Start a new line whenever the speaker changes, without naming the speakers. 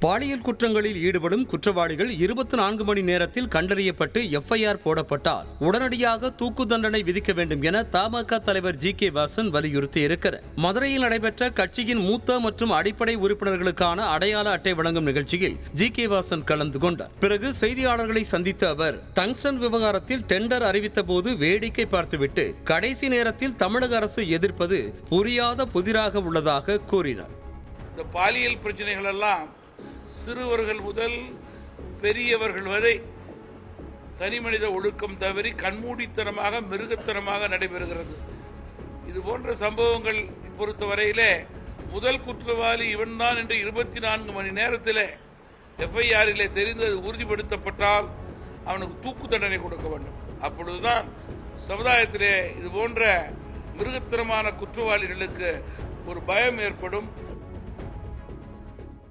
பாலியல் குற்றங்களில் ஈடுபடும் குற்றவாளிகள் 24 மணி நேரத்தில் கண்டறியப்பட்டு எஃப்ஐஆர் போடப்பட்டால் உடனடியாக தூக்கு தண்டனை விதிக்க வேண்டும் என தமாக தலைவர் ஜி.கே. வாசன் வலியுறுத்தியிருக்கிறார். மதுரையில் நடைபெற்ற கட்சியின் மூத்த மற்றும் அடிப்படை உறுப்பினர்களுக்கான அடையாள அட்டை வழங்கும் நிகழ்ச்சியில் ஜி.கே. வாசன் கலந்து கொண்டார். பிறகு செய்தியாளர்களை சந்தித்த அவர் டங்ஸ்டன் விவகாரத்தில் டெண்டர் அறிவித்த போது வேடிக்கை பார்த்துவிட்டு கடைசி நேரத்தில் தமிழக அரசு எதிர்ப்பது புரியாத புதிராக உள்ளதாக கூறினார்.
இந்த பாலியல் பிரச்சனைகள் எல்லாம் சிறுவர்கள் முதல் பெரியவர்கள் வரை தனிமனித ஒழுக்கம் தவறி கண்மூடித்தனமாக மிருகத்தனமாக நடைபெறுகிறது. இது போன்ற சம்பவங்கள் பொறுத்தவரையிலே முதல் குற்றவாளி இவன்தான் என்று 24 மணி நேரத்தில் எஃப்ஐஆரிலே தெரிந்தது உறுதிப்படுத்தப்பட்டால் அவனுக்கு தூக்கு தண்டனை கொடுக்க வேண்டும். அப்பொழுதுதான் சமுதாயத்திலே இது போன்ற மிருகத்தனமான குற்றவாளிகளுக்கு ஒரு பயம் ஏற்படும்.